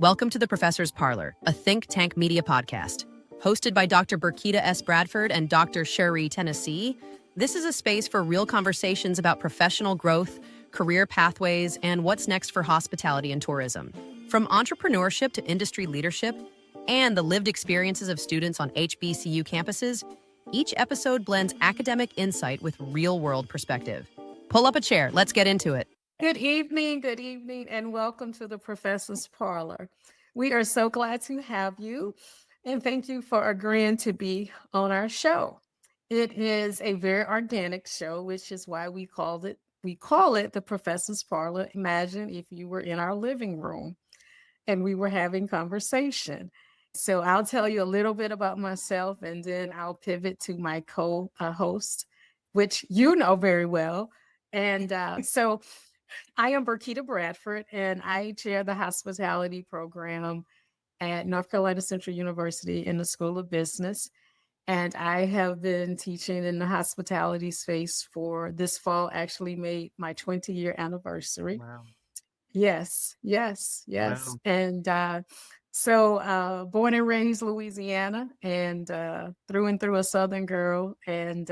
Welcome to the Professor's Parlor, a think tank media podcast. Hosted by Dr. Berkita S. Bradford and Dr. Sherrie Tennessee, this is a space for real conversations about professional growth, career pathways, and what's next for hospitality and tourism. From entrepreneurship to industry leadership and the lived experiences of students on HBCU campuses, each episode blends academic insight with real-world perspective. Pull up a chair. Let's get into it. Good evening, and welcome to the Professor's Parlor. We are so glad to have you, and thank you for agreeing to be on our show. It is a very organic show, which is why we call it the Professor's Parlor. Imagine if you were in our living room and we were having conversation. So I'll tell you a little bit about myself, and then I'll pivot to my co-host, which you know very well. And so I am Berkita Bradford, and I chair the hospitality program at North Carolina Central University in the School of Business. And I have been teaching in the hospitality space for this fall, actually made my 20-year anniversary. Wow. Yes. Wow. And so born and raised Louisiana, and through and through a Southern girl. And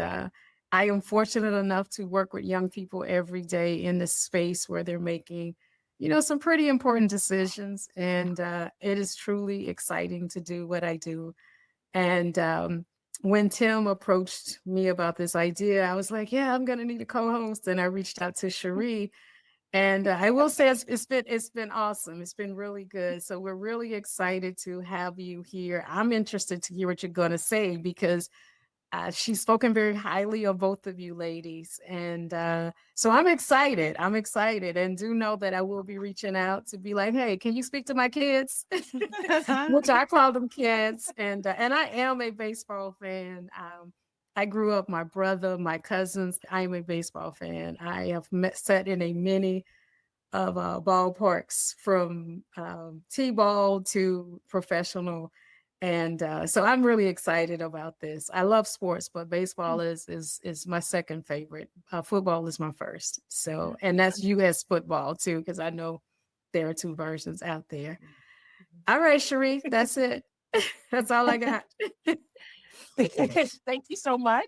I am fortunate enough to work with young people every day in this space where they're making, some pretty important decisions. And it is truly exciting to do what I do. And when Tim approached me about this idea, I was like, yeah, I'm going to need a co-host. And I reached out to Sherrie. And I will say it's been awesome. It's been really good. So we're really excited to have you here. I'm interested to hear what you're going to say, because she's spoken very highly of both of you ladies. And so I'm excited, and do know that I will be reaching out to be like, hey, can you speak to my kids? Which I call them kids. And I am a baseball fan. I grew up, my brother, my cousins, I'm a baseball fan. I have sat in a many of ballparks, from T-ball to professional. And so I'm really excited about this. I love sports, but baseball is my second favorite. Football is my first. So, and that's U.S. football too, because I know there are two versions out there. All right, Sherrie, that's it. That's all I got. Thank you so much.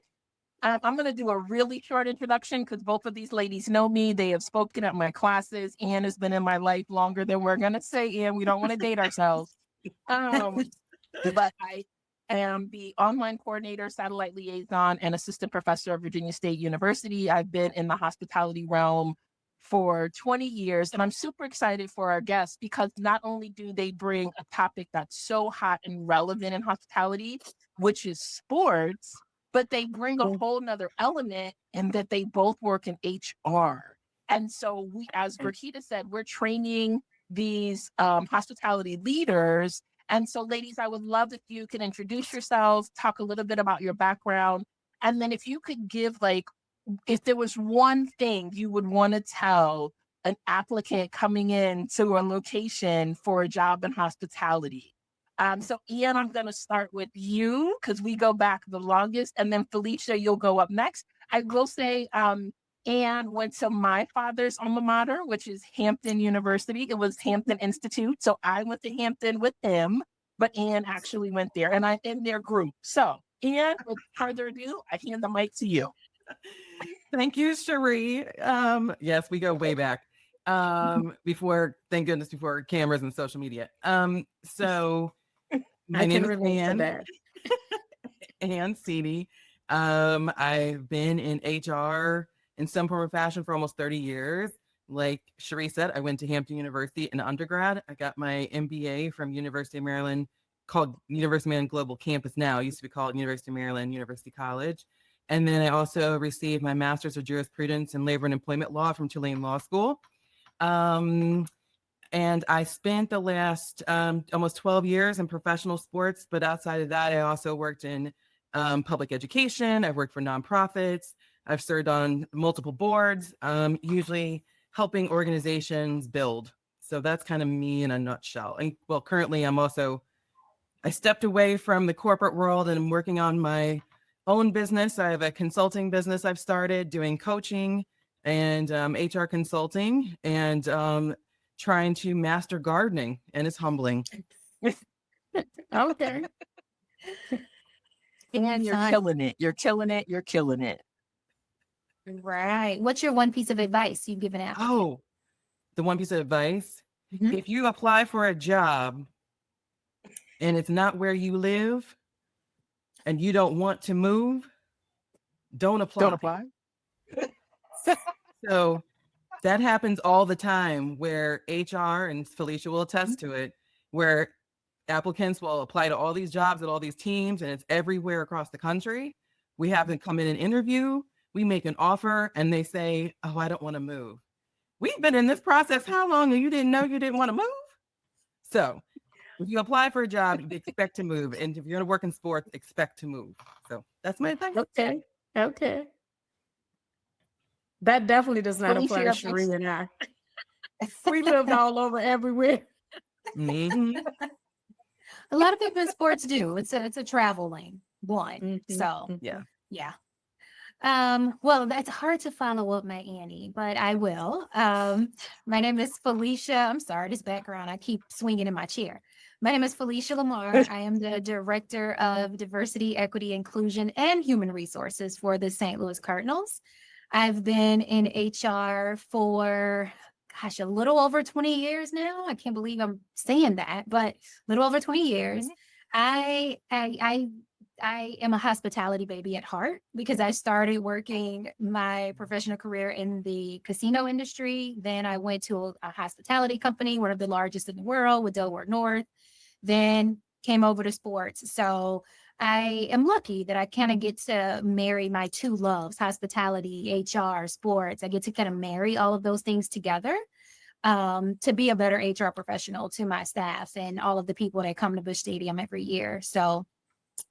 I'm going to do a really short introduction because both of these ladies know me. They have spoken at my classes. Anne has been in my life longer than we're going to say, Anne. We don't want to date ourselves. But I am the online coordinator, satellite liaison, and assistant professor at Virginia State University. I've been in the hospitality realm for 20 years, and I'm super excited for our guests because not only do they bring a topic that's so hot and relevant in hospitality, which is sports, but they bring a whole nother element in that they both work in HR. And so we, as Berkita said, we're training these hospitality leaders. And so, ladies, I would love if you could introduce yourselves, talk a little bit about your background, and then if you could give, if there was one thing you would want to tell an applicant coming in to a location for a job in hospitality. So, Ian, I'm going to start with you because we go back the longest, and then Felicia, you'll go up next. I will say, Anne went to my father's alma mater, which is Hampton University. It was Hampton Institute. So I went to Hampton with him, but Anne actually went there, and I'm in their group. So, Anne, with further ado, I hand the mic to you. Thank you, Sherrie. Yes, we go way back. Before cameras and social media. So my name is Anne. Anne Seeney. I've been in HR in some form or fashion for almost 30 years. Like Sherrie said, I went to Hampton University in undergrad. I got my MBA from University of Maryland, called University of Maryland Global Campus now. It used to be called University of Maryland University College. And then I also received my Master's of Jurisprudence in Labor and Employment Law from Tulane Law School. And I spent the last almost 12 years in professional sports. But outside of that, I also worked in public education. I've worked for nonprofits. I've served on multiple boards, usually helping organizations build. So that's kind of me in a nutshell. And well, currently I stepped away from the corporate world and I'm working on my own business. I have a consulting business I've started doing coaching and HR consulting. And trying to master gardening, and it's humbling. Okay. And you're killing it. You're killing it. You're killing it. Right. What's your one piece of advice you've given out? Oh, the one piece of advice. Mhm. If you apply for a job and it's not where you live and you don't want to move, don't apply. Don't apply. So that happens all the time where HR, and Felicia will attest to it, where applicants will apply to all these jobs at all these teams, and it's everywhere across the country. We have them come in and interview, we make an offer, and they say, oh, I don't want to move. We've been in this process how long, and you didn't know you didn't want to move? So if you apply for a job, you expect to move. And if you're going to work in sports, expect to move. So that's my thing. Okay. That definitely does not apply to Felicia, Sherrie and I. We lived all over everywhere. Mhm. A lot of people in sports do. It's a traveling one. Mhm, So Yeah. yeah. Well, that's hard to follow up my Annie, but I will. My name is Felicia. I'm sorry, this background, I keep swinging in my chair. My name is Felicia Lamar. I am the Director of Diversity, Equity, Inclusion, and Human Resources for the St. Louis Cardinals. I've been in HR for, gosh, a little over 20 years now. I can't believe I'm saying that, but a little over 20 years. I am a hospitality baby at heart because I started working my professional career in the casino industry. Then I went to a hospitality company, one of the largest in the world with Delaware North, then came over to sports. So I am lucky that I kind of get to marry my two loves, hospitality, HR, sports. I get to kind of marry all of those things together to be a better HR professional to my staff and all of the people that come to Busch Stadium every year. So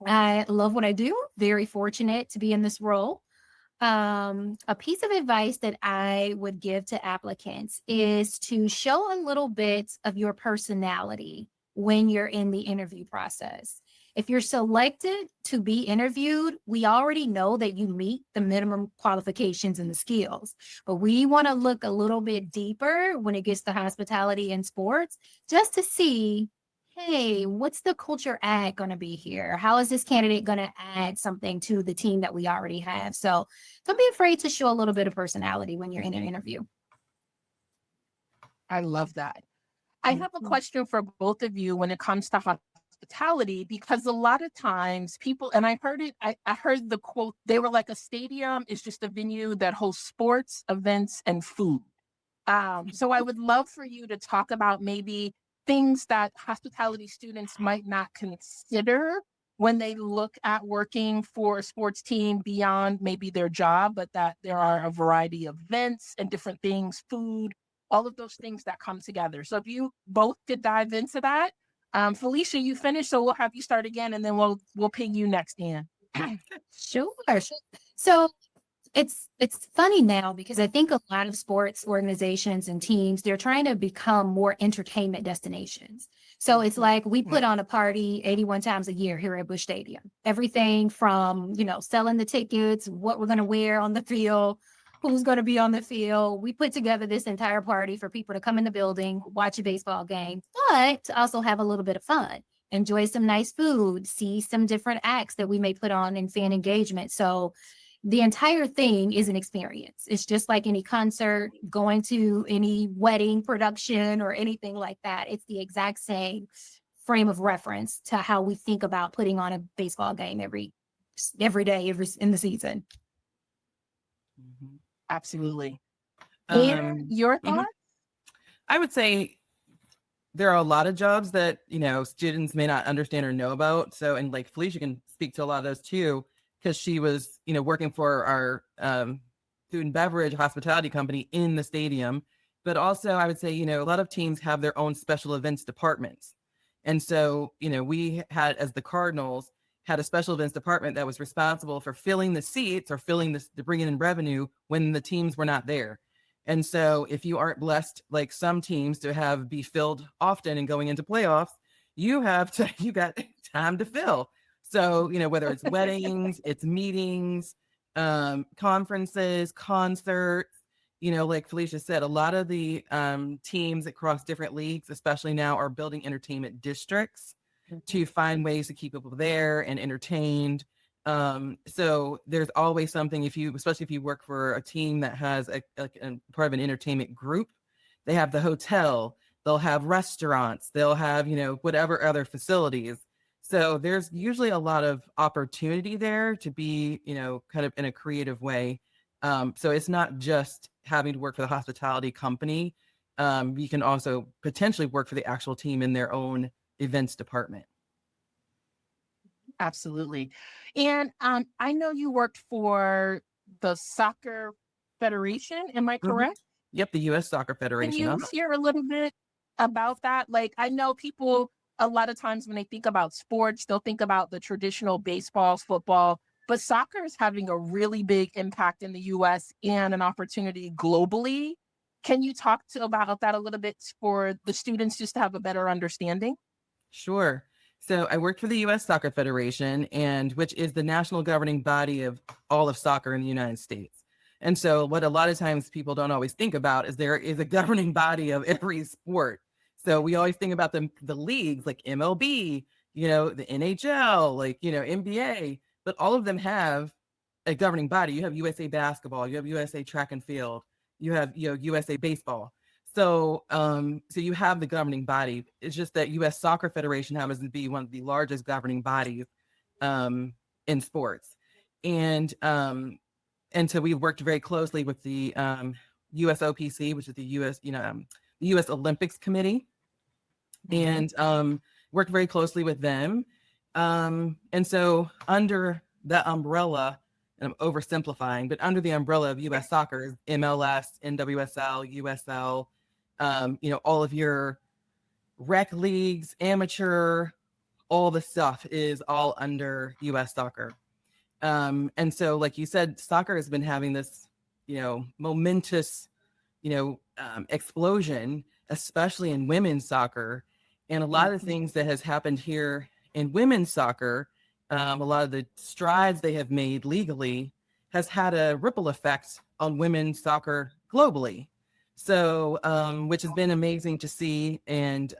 I love what I do. Very fortunate to be in this role. A piece of advice that I would give to applicants is to show a little bit of your personality when you're in the interview process. If you're selected to be interviewed, we already know that you meet the minimum qualifications and the skills, but we want to look a little bit deeper when it gets to hospitality and sports, just to see, hey, what's the culture add going to be here? How is this candidate going to add something to the team that we already have? So don't be afraid to show a little bit of personality when you're in an interview. I love that. I have a question for both of you when it comes to hospitality, because a lot of times people, and I heard it, I heard the quote, they were like, a stadium is just a venue that hosts sports, events, and food. So I would love for you to talk about maybe things that hospitality students might not consider when they look at working for a sports team beyond maybe their job, but that there are a variety of events and different things, food, all of those things that come together. So if you both could dive into that. Felicia, you finished, so we'll have you start again, and then we'll ping you next, Ann. Sure. So it's funny now because I think a lot of sports organizations and teams, they're trying to become more entertainment destinations. So it's like we put on a party 81 times a year here at Busch Stadium. Everything from, selling the tickets, what we're going to wear on the field, who's going to be on the field. We put together this entire party for people to come in the building, watch a baseball game, but to also have a little bit of fun, enjoy some nice food, see some different acts that we may put on in fan engagement. So the entire thing is an experience. It's just like any concert, going to any wedding production or anything like that. It's the exact same frame of reference to how we think about putting on a baseball game every day, in the season. Absolutely. Your thoughts? I would say there are a lot of jobs that, students may not understand or know about. So, and like Felicia can speak to a lot of those too, because she was, working for our food and beverage hospitality company in the stadium. But also I would say, a lot of teams have their own special events departments. And so, we had, as the Cardinals, had a special events department that was responsible for filling the seats or to bringing in revenue when the teams were not there. And so if you aren't blessed, like some teams, to be filled often and going into playoffs, you got time to fill. So, whether it's weddings, it's meetings, conferences, concerts, like Felicia said, a lot of the teams across different leagues, especially now, are building entertainment districts to find ways to keep people there and entertained. So there's always something, especially if you work for a team that has a part of an entertainment group, they have the hotel, they'll have restaurants, they'll have, whatever other facilities. So there's usually a lot of opportunity there to be, kind of in a creative way. So it's not just having to work for the hospitality company. You can also potentially work for the actual team in their own events department. Absolutely. And I know you worked for the Soccer Federation. Am I correct? Yep, the U.S. Soccer Federation. Can you share a little bit about that? Like, I know people, a lot of times when they think about sports, they'll think about the traditional baseball, football, but soccer is having a really big impact in the U.S. and an opportunity globally. Can you talk about that a little bit for the students just to have a better understanding? Sure. So I worked for the U.S. Soccer Federation, which is the national governing body of all of soccer in the United States. And so what a lot of times people don't always think about is there is a governing body of every sport. So we always think about the leagues like MLB, the NHL, like, NBA, but all of them have a governing body. You have USA Basketball, you have USA Track and Field, you have, USA Baseball. So, so you have the governing body. It's just that U.S. Soccer Federation happens to be one of the largest governing bodies in sports, and so we worked very closely with the USOPC, which is the U.S. The U.S. Olympics Committee, and worked very closely with them. And so under the umbrella, and I'm oversimplifying, but under the umbrella of U.S. Soccer, MLS, NWSL, USL. All of your rec leagues, amateur, all the stuff is all under U.S. Soccer. And so, like you said, soccer has been having this, momentous, explosion, especially in women's soccer. And a lot of the things that has happened here in women's soccer, a lot of the strides they have made legally has had a ripple effect on women's soccer globally. So, which has been amazing to see. And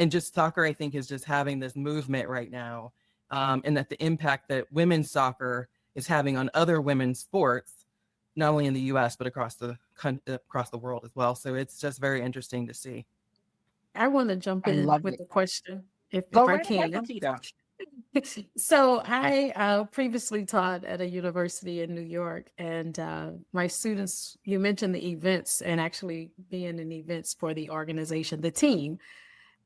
just soccer, I think, is just having this movement right now. And that the impact that women's soccer is having on other women's sports, not only in the U.S., but across the world as well. So it's just very interesting to see. I want to jump in with the question, if I can. So I previously taught at a university in New York, and my students, you mentioned the events and actually being in events for the organization, the team.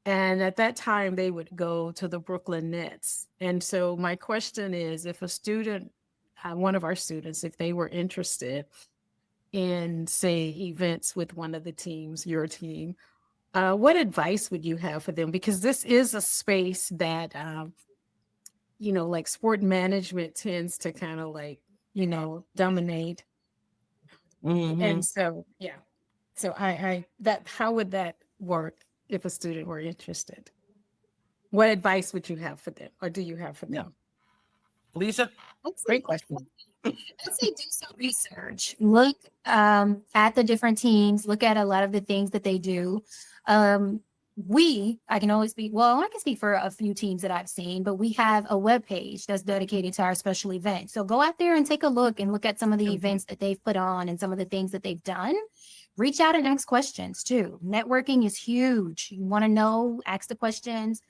And at that time, they would go to the Brooklyn Nets. And so my question is, if a student, one of our students, if they were interested in, say, events with one of the teams, your team, what advice would you have for them? Because this is a space that, like sport management tends to kind of like, dominate. And so, yeah. So how would that work if a student were interested? What advice would you have for them, or do you have for them? Felicia? Great question. I'd say do some research. Look at the different teams. Look at a lot of the things that they do. I can speak for a few teams that I've seen, but we have a webpage that's dedicated to our special events. So go out there and take a look at some of the events that they've put on and some of the things that they've done. Reach out and ask questions too. Networking is huge. You want to know, ask the questions.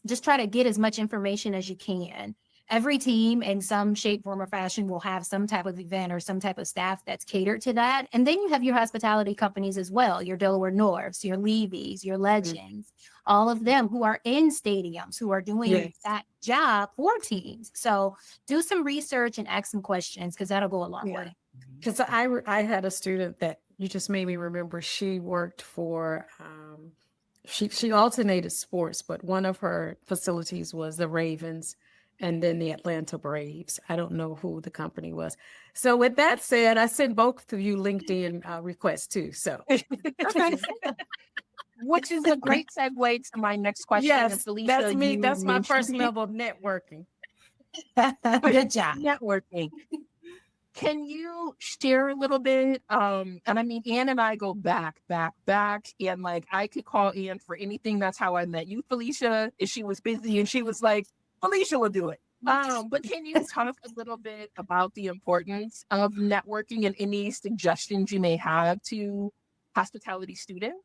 Just try to get as much information as you can. Every team in some shape, form, or fashion will have some type of event or some type of staff that's catered to that. And then you have your hospitality companies as well, your Delaware Norths, your Levy's, your Legends, all of them who are in stadiums, who are doing that job for teams. So do some research and ask some questions, because that'll go a long way. Because I had a student that you just made me remember. She worked for, she alternated sports, but one of her facilities was the Ravens and then the Atlanta Braves. I don't know who the company was. So with that said, I sent both of you LinkedIn requests too. So, which is a great segue to my next question. Yes, Felicia, that's me. That's my first level of networking. Good job. Networking. Can you share a little bit? And I mean, Ann and I go back, and like I could call Ann for anything. That's how I met you, Felicia. If she was busy, and she was like, Felicia will do it. But can you talk a little bit about the importance of networking and any suggestions you may have to hospitality students?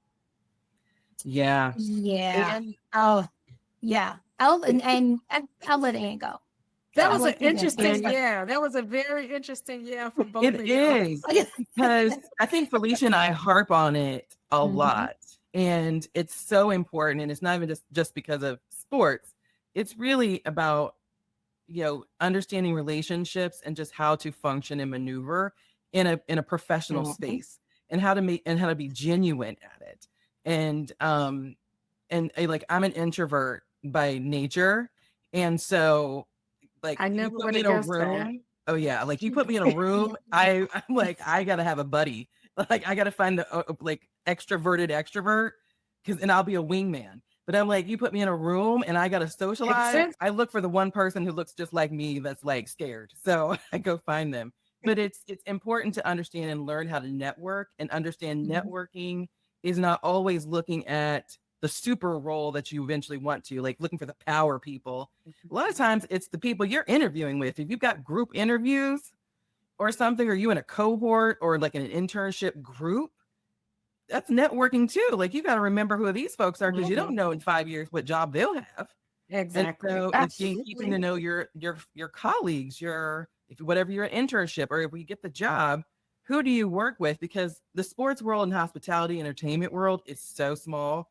Yeah. Yeah. And Oh, yeah. I'll let Ann go. That I was an won't do that. interesting, Yes. yeah. That was a very interesting, yeah, for both It of you. is because I think Felicia and I harp on it a Mhm. lot, and it's so important. And it's not even just because of sports. It's really about, understanding relationships and just how to function and maneuver in a professional Mhm. space, and how to be genuine at it. And like, I'm an introvert by nature, and so like, I you never put would me have in a guessed that. room. Oh yeah, like you put me in a room, I'm like, I gotta have a buddy. Like, I gotta find the like extroverted extrovert, and I'll be a wingman. But I'm like, you put me in a room and I gotta Makes socialize. sense. I look for the one person who looks just like me that's like scared. So I go find them. But it's important to understand and learn how to network, and understand Mhm. networking is not always looking at the super role that you eventually want to, like looking for the power people. A lot of times it's the people you're interviewing with. If you've got group interviews or something, or you in a cohort or like in an internship group, that's networking too. Like, you got to remember who these folks are, because you don't know in 5 years what job they'll have. And Exactly. so it's keeping to know your colleagues, if whatever your internship, or if we get the job, who do you work with? Because the sports world and hospitality entertainment world is so small.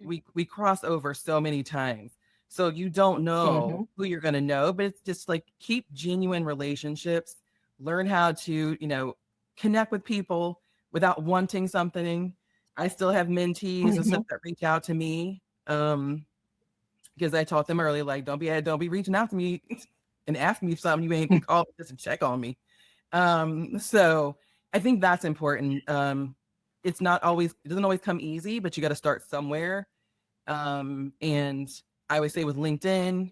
We cross over so many times. So you don't know who you're going to know, but it's just like, keep genuine relationships, learn how to, connect with people without wanting something. I still have mentees and stuff that reach out to me. Because I taught them earlier, like, don't be reaching out to me and asking me something you ain't called just to check on me. So I think that's important. It doesn't always come easy, but you got to start somewhere. And I always say with LinkedIn,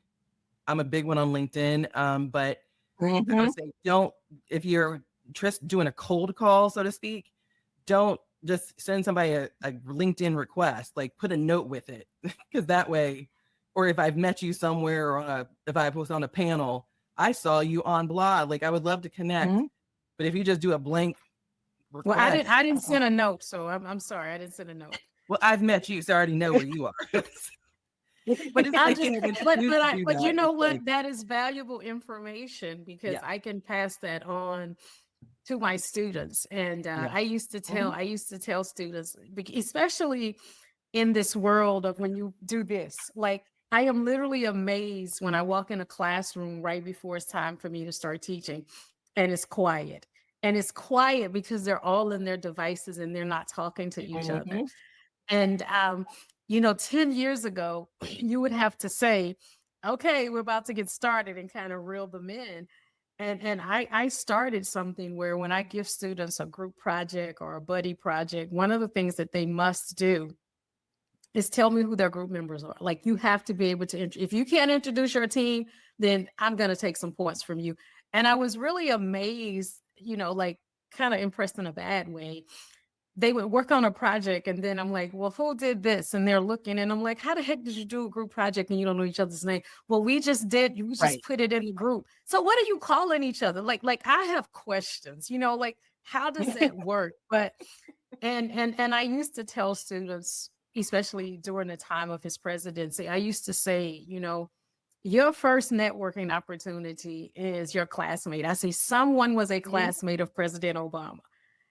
I'm a big one on LinkedIn. But I would say, if you're just doing a cold call, so to speak, don't just send somebody a LinkedIn request, like put a note with it, because that way, or if I've met you somewhere, or if I was on a panel, I saw you on blog, like I would love to connect. But if you just do a blank request, Well, I didn't send a note, so I'm sorry, I didn't send a note. well, I've met you, so I already know where you are. But it's I'm like, just, but you know what? That is valuable information, because Yeah. I can pass that on to my students. And I used to tell students, especially in this world of when you do this, like, I am literally amazed when I walk in a classroom right before it's time for me to start teaching, and it's quiet. And it's quiet because they're all in their devices and they're not talking to each other. And 10 years ago, you would have to say, okay, we're about to get started, and kind of reel them in. And I started something where, when I give students a group project or a buddy project, one of the things that they must do is tell me who their group members are. Like, you have to be able to, if you can't introduce your team, then I'm going to take some points from you. And I was really amazed, like, kind of impressed in a bad way. They would work on a project, and then I'm like, well, who did this? And they're looking, and I'm like, how the heck did you do a group project and you don't know each other's name? Well, we just put it in the group. So what are you calling each other? Like I have questions, like, how does that work? But and I used to tell students, especially during the time of his presidency, I used to say, your first networking opportunity is your classmate. I say, someone was a classmate of President Obama,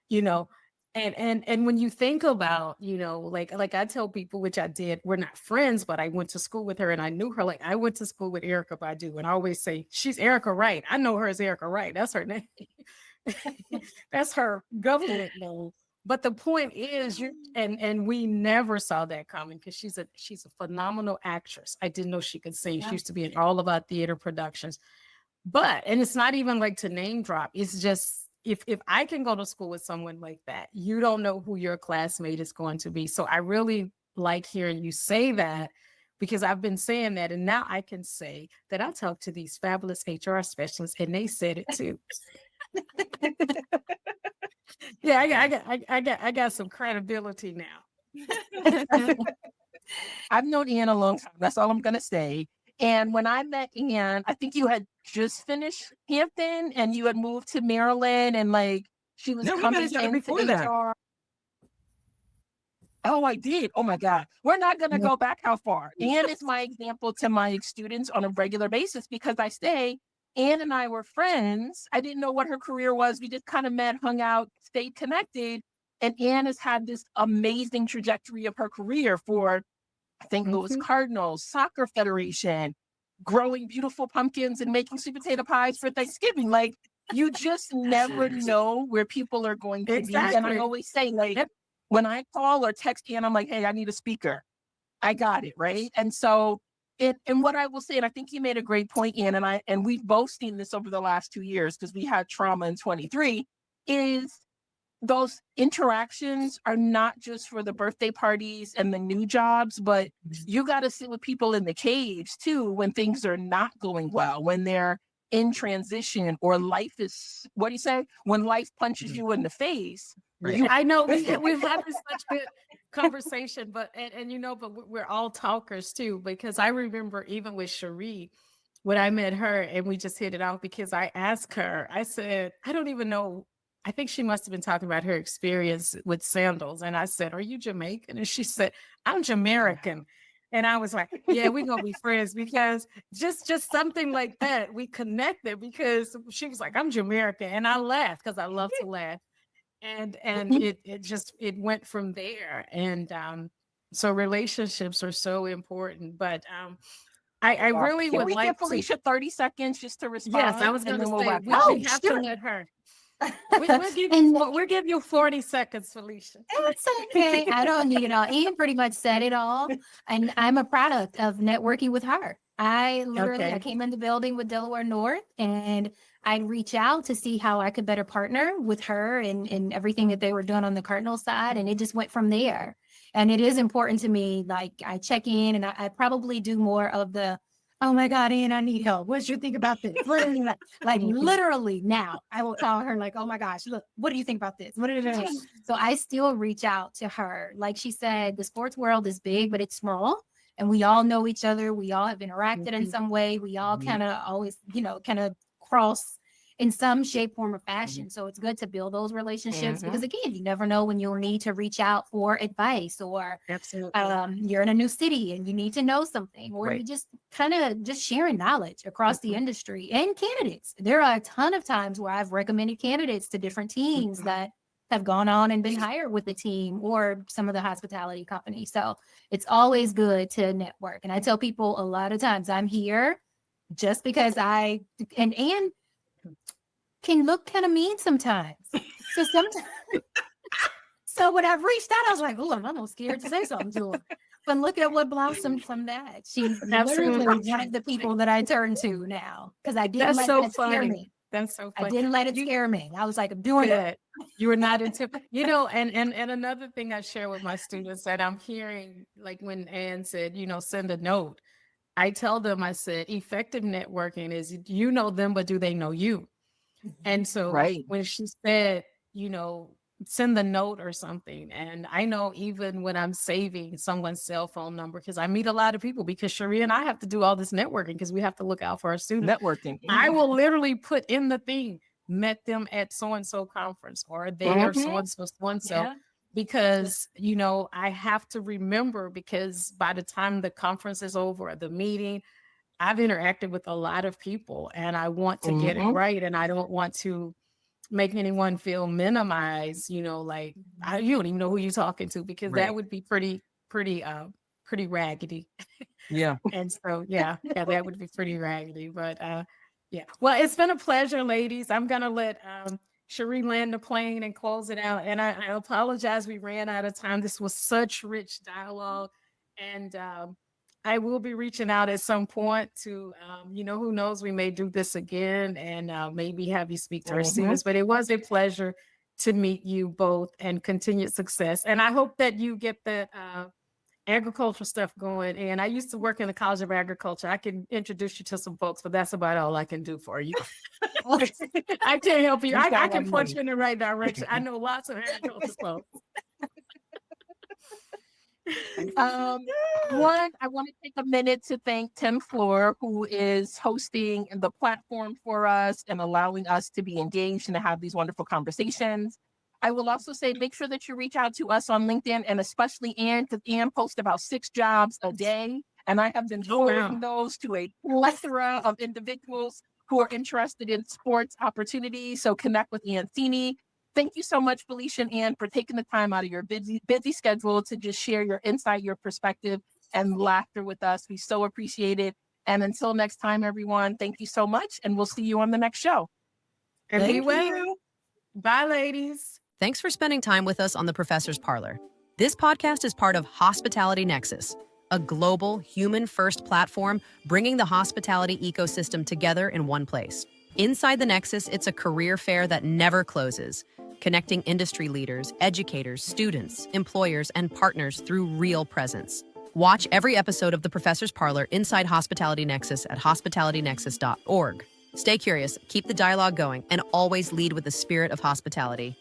you know. And when you think about, like I tell people, which I did, we're not friends, but I went to school with her and I knew her. Like, I went to school with Erica Badu, and I always say, she's Erica Wright. I know her as Erica Wright. That's her name. That's her government name. But the point is, and we never saw that coming, because she's a phenomenal actress. I didn't know she could sing. She used to be in all of our theater productions. And it's not even like to name drop. It's just, if I can go to school with someone like that, you don't know who your classmate is going to be. So I really like hearing you say that, because I've been saying that, and now I can say that I talked to these fabulous HR specialists, and they said it too. Yeah, I got some credibility now. I've known Ann a long time. That's all I'm gonna say. And when I met Ann, I think you had just finished Hampton and you had moved to Maryland, and like she was No, we met coming each other into before that. HR. Oh, I did. Oh my God. We're not gonna go back how far. Ann is my example to my students on a regular basis because I say Ann and I were friends. I didn't know what her career was. We just kind of met, hung out, stayed connected. And Ann has had this amazing trajectory of her career for St. Louis Cardinals, Soccer Federation, growing beautiful pumpkins and making sweet potato pies for Thanksgiving. Like, you just never know where people are going to be. And I always say, like, when I call or text Ann, I'm like, hey, I need a speaker. I got it, right? And so and what I will say, and I think you made a great point, Ann, and we've both seen this over the last 2 years because we had trauma in 23, is those interactions are not just for the birthday parties and the new jobs, but you got to sit with people in the cage too when things are not going well, when they're in transition or life is, what do you say? When life punches you in the face. Right. I know we've had such good conversation, but but we're all talkers too, because I remember even with Sherrie, when I met her and we just hit it off because I asked her, I said, I don't even know. I think she must have been talking about her experience with sandals. And I said, are you Jamaican? And she said, I'm Jamaican. And I was like, yeah, we're going to be friends because just something like that. We connected because she was like, I'm Jamaican. And I laughed because I love to laugh. And it went from there. And so relationships are so important. But I really would like give Felicia 30 seconds just to respond. Yes, I was going to say, we have to let her. We'll give you 40 seconds, Felicia. It's okay. I don't need it all. Ian pretty much said it all. And I'm a product of networking with her. I came in the building with Delaware North and I'd reach out to see how I could better partner with her and everything that they were doing on the Cardinal side. And it just went from there. And it is important to me. Like I check in and I probably do more of the, oh my God, Ian, I need help. What do you think about this? Like literally now I will call her like, oh my gosh, look, what do you think about this? So I still reach out to her. Like she said, the sports world is big, but it's small. And we all know each other. We all have interacted in some way. We all kind of always, kind of cross in some shape, form, or fashion. So it's good to build those relationships because again, you never know when you'll need to reach out for advice or you're in a new city and you need to know something, or you just kind of just sharing knowledge across the industry and candidates. There are a ton of times where I've recommended candidates to different teams that have gone on and been hired with the team or some of the hospitality companies. So it's always good to network. And I tell people a lot of times I'm here just because and can look kind of mean sometimes. So sometimes, so when I've reached out, I was like, oh, I'm almost scared to say something to her. But look at what blossomed from that. She's literally one of the people that I turn to now because I didn't let it scare me. That's so funny. I didn't let it scare me. I was like, I'm doing it. You were not and another thing I share with my students that I'm hearing, like when Ann said, send a note. I tell them, I said, effective networking is, you know them, but do they know you? And so when she said, send the note or something. And I know even when I'm saving someone's cell phone number, because I meet a lot of people because Sherrie and I have to do all this networking because we have to look out for our students. Networking. I will literally put in the thing, met them at so-and-so conference or they are so-and-so, because, I have to remember because by the time the conference is over or the meeting, I've interacted with a lot of people and I want to get it right. And I don't want to make anyone feel minimized, like you don't even know who you're talking to because that would be pretty raggedy. Yeah. And so, that would be pretty raggedy, but well, it's been a pleasure, ladies. I'm going to let Sherrie land the plane and close it out. And I apologize. We ran out of time. This was such rich dialogue and, I will be reaching out at some point to, who knows, we may do this again and maybe have you speak to our students, but it was a pleasure to meet you both and continued success. And I hope that you get that agricultural stuff going. And I used to work in the College of Agriculture. I can introduce you to some folks, but that's about all I can do for you. I can't help you. I can point you in the right direction. I know lots of agriculture folks. One, I want to take a minute to thank 10th Floor, who is hosting the platform for us and allowing us to be engaged and to have these wonderful conversations. I will also say, make sure that you reach out to us on LinkedIn, and especially Ann, because Ann posts about 6 jobs a day. And I have been forwarding those to a plethora of individuals who are interested in sports opportunities. So connect with Ann Seeney. Thank you so much, Felicia and Ann, for taking the time out of your busy schedule to just share your insight, your perspective, and laughter with us. We so appreciate it. And until next time, everyone, thank you so much. And we'll see you on the next show. And be well. Bye, ladies. Thanks for spending time with us on the Professor's Parlor. This podcast is part of Hospitality Nexus, a global human-first platform bringing the hospitality ecosystem together in one place. Inside the Nexus, it's a career fair that never closes, connecting industry leaders, educators, students, employers, and partners through real presence. Watch every episode of the Professor's Parlor inside Hospitality Nexus at hospitalitynexus.org. Stay curious, keep the dialogue going, and always lead with the spirit of hospitality.